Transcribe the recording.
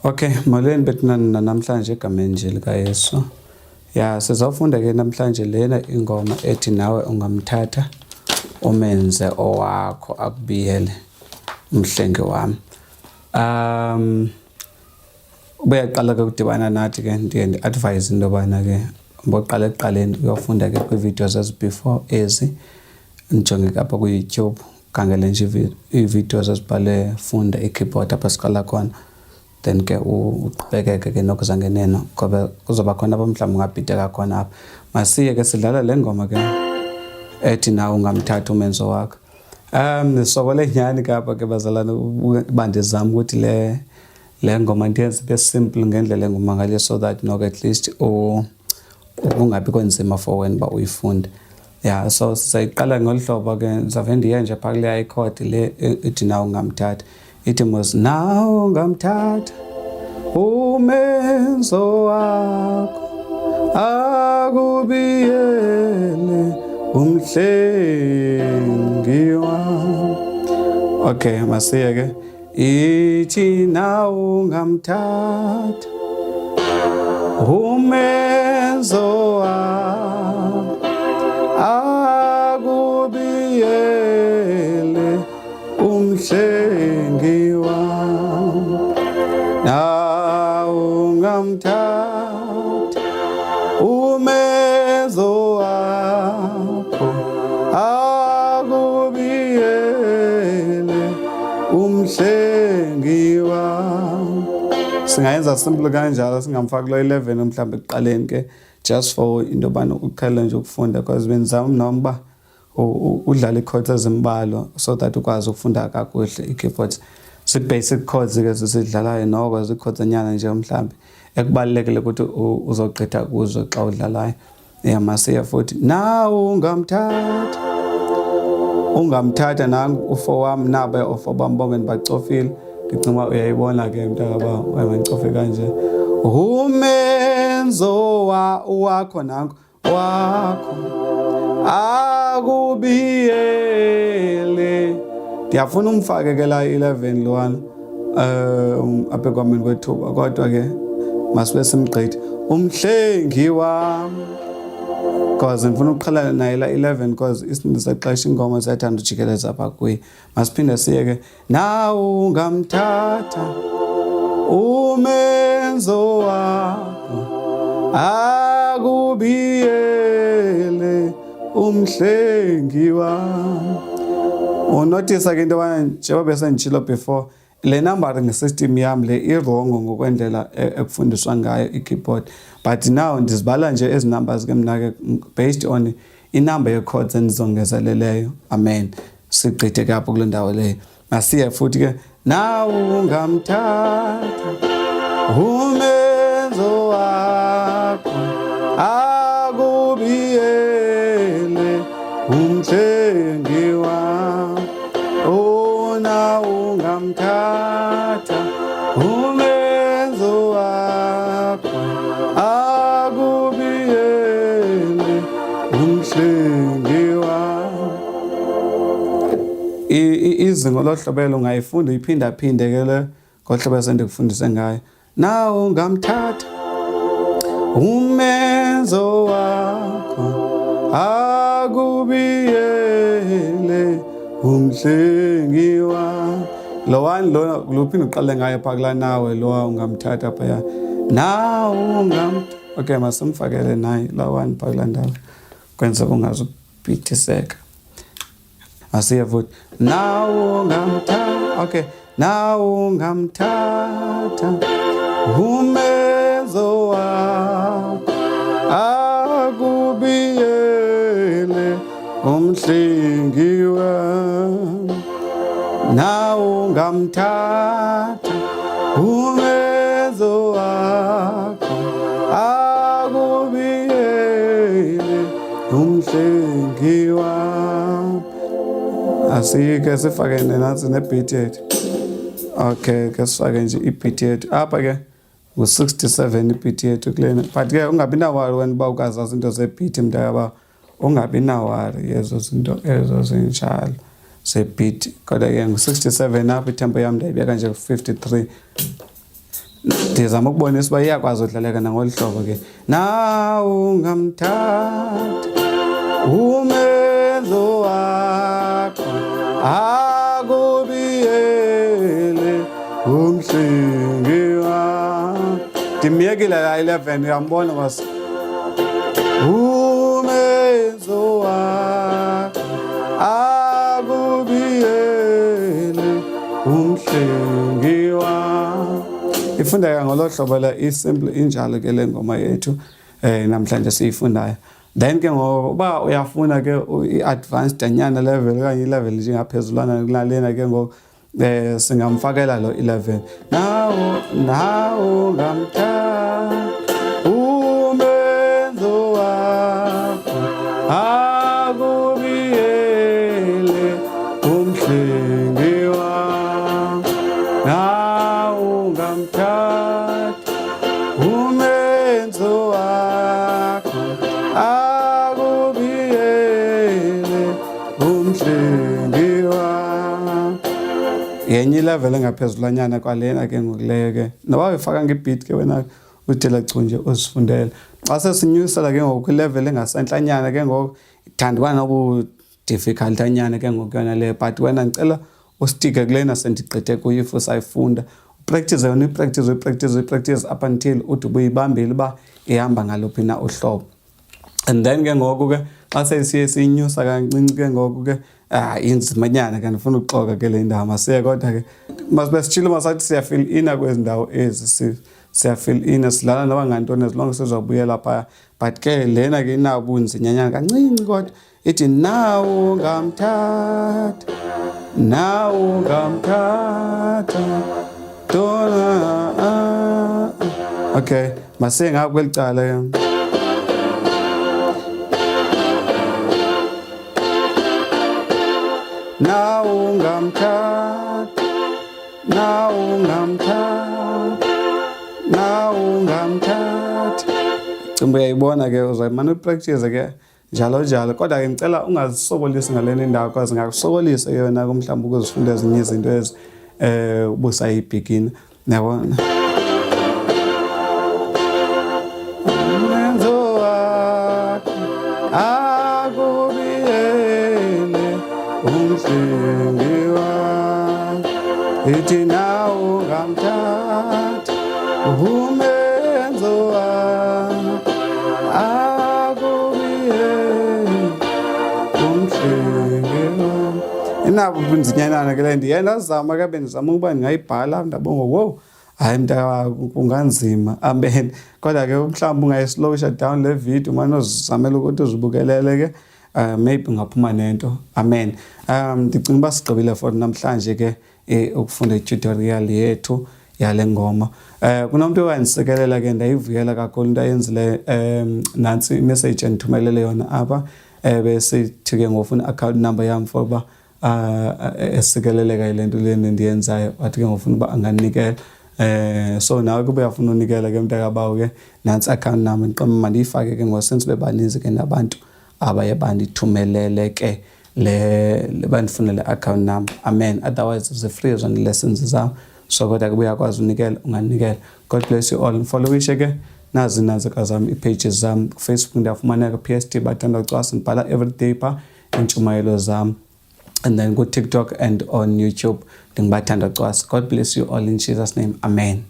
Okay, molweni bethina namhlanje egameni nje lika Yesu. Ya sizawufunda ke namhlanje lena ingoma ethi nawe ungamthatha umenze owakho akubiyele umhlenge wami. Ubeyaqala ke ukudibana nathi ke ndiye advise into bana ke ngoqala ekuqaleni uyofunda ke kwi-videos as before ezi njonge kapha ku YouTube khangela nje i-videos ezibhale Funda iKeyboard apha siqala khona. Then ke uqhubekeke ke nokuzangeneno ngoba kuzoba khona abamhlawumbe ungabhideka khona apha. Masiye ke sidlala le ngoma ke ethi nawe ungamthatha umenze wakho. Nisokole nyani kapha ke bazalana bandizama ukuthi le ngoma ndiyenze ibe simple ngendlela engumangaliso so that no at least ungabi konzima for wena ba uyifunde. Yeah, so sizayiqala ngolu hlobo ke ndizave ndiye nje pha kule iCeyboard le ethi nawe ungamthatha. Ithi mos nawe ungamthatha umenze wakho akubiyele umhlengi wami. Okay, masiye ke ithi nawe ungamthatha umenze wakho akubiyele umhlengi wami. Nawe ungamthatha umenze wakho akubiyele umhlengi wami. Singayenza simple kanjalo singamfaki lo 11 mhlawumbe ekuqaleni ke just for into yobana ukukhala nje ukufunda because benzama nomba udlala i-chords ezimbalo so that ukwazi ukufunda kakuhle i-keyboards. Si-basic chords ke sisidlalayo noko zi-chords enyana nje mhlawumbe ekubalulekile ukuthi uzogqitha kuzo xa udlalayo. Masiya futhi nawe ungamthatha nangu ufo wami nabe ofo bambonge ndibacofile ndicinga uyayibona ke mntakaba wayengicofe kanje umenze wakho nangu wakho akubiyele. Ndiyafuna umfake ke la 11 lwana apha kwameni kwethuba kodwa ke masibe simgqithi umhlengi wami because ndifuna ukuqhelana naye la 11 because isininzi sexesha ingoma siyathanda ujikeleza apha kuye. Masiphinde siye ke nawe ungamthatha umenze wakho akubiyele umhlengi wami. Unotice ke into yobana njengoba besenditshilo before le number ngesystem yam le i-wrong ngokwendlela ekufundiswa ngayo i-keyboard but now ndizibala nje ezi numbers ke mna ke based on inumber ye-chords endizongezeleleyo. Amen. Sigqithe ke apho kule ndawo leyo. Masiye futhi ke nawe ungamthatha umenze wakho akubiyele umhlengi wami. Nawe ungamthatha umenze wakho akubiyele umhlengi wami. Izingo lohlobelo ungayifunda iphinda-phinde ke le ngohlobo esendikufundise ngayo. Nawe ungamthatha umenze wakho akubiyele umhlengi wami. Lo wani lo luphinde uqale ngayo pha kula nawe lo ungamthatha phaya nawe okay masimfakele naye la wani pha kula ndawo kwenza ungazubhidiseka. Asiye futhi nawe ungamthatha. Okay, nawe ungamthatha umenze wakho akubiyele umhlengi wami. Nawe ungamthatha umenze wakho akubiyele umhlengi wami. Asike sifake nansi ne-beat yethu. Okay, ke sifake nje i-beat yethu apha ke u-67 i-beat yethu kulena but ke ungabi nawari wena uba ukazazi into ze-beat mntakaba ungabi nawari yezo zinto ezo zinjalo ze-beat kodwa ke ngu-67 apha itempo yam ndayibeka nje ku-53 ndizama ukubonisa uba iyakwazi udlaleka nangolu hlobo ke. Nawe ungamthatha umenze owakho akubiyele umhlengi wakho. Ndimyekile la 11 uyambona bas. Umenze owakho akubiyele umhlengi wakho. Ifunda ngolo hlobo la isimple injalo ke le ngoma yethu namhlanje siyifundayo. Then ke ngoba uyafuna ke i-advanced anyana level kanye i-level nje ngaphezulwana kunalena ke ngo singamfakela lo 11. Nawe ungamthatha umenze owakho akubiyele umhlengi wakho. Nawe ungamthatha umenze owakho akubiyele umhlengi wakho. Yenye level engaphezulanyana kwalena ke ngokuleyo ke noba uyifaka ngebeat ke wena uthela chunje uzifundele. Xa sesinyusela ke ngoku level engasenhlanyana ke ngoku ithandwa nobu difficult anyana ke ngoku yona le, but wena ngicela usitike kulena sendigqithe kuyo if usayifunda. Practice yona practice up until uthi ubuyibambile ba ihamba ngalophi na uhlobo. And then ke ngoku ke xa sesiye sinyusa kancinci ke ngoku ke inzimanyana ke ndifuna ukuxoka ke le ndaba masiye kodwa ke masibe sitshile masathi siya fill in kwezi ndawo ezi siya fill in sidlala noba ngantoni as long as sizobuyela phaya. But ke lena ke inabunzinyanyana kancinci kodwa ithi nawe ungamthatha okay masiye ngapha kweli cala ke. Nawe ungamthatha cimba uyayibona ke uzayimane upractice ke njalo kodwa ke ngicela ungazisokolisi ngalena indawo because ngakusokolisa yona kumhlawumbe ukuzifunda ezinye izinto ezi ubusayibhekini yabona. Umenze owakho akubiyele umhlengi wakho. Ithi nawe ungamthatha umenze owakho akubiyele umhlengi wakho. Inabo ubunzinyanana ke le ndiye ndazama ke bendizama ukuba ndingayibhala ndabonga wow hayi mntaka kunganzima amen. Kodwa ke mhlawumbe ungayislowsha down le video manje uzizamela ukuthi uzibukelele ke maybe ungaphuma nento amen. Ndicinga uba sigqibile for namhlanje ke ukufunda i-tutorial yethu yale ngoma. Kunomuntu owandisekelela ke ndayivuyela kakhulu into ayenzile nansi imessage endithumelele yona apha besithi ke ngofuna account number yami for uba esikeleleka yile nto leni ndiyenzayo wathi ke ngofuna uba anganikela. So nawe kube uyafuna unikela ke mntakabawo ke nansi account number ndiqamba mandiyifake ke ngosensi bebaninzi ke nabantu abaye bandithumelele ke le bandifunele account number amen. Otherwise it's free zone lessons zami so kodwa kube uyakwazi unikela unganikela. God bless you all. Followishe ke nazi kazami ipages zami Facebook ndiyafumaneka Pst Bathandwa Cwasi ngibhala everyday pa intshumayelo zami. And then go TikTok and on YouTube. God bless you all in Jesus' name. Amen.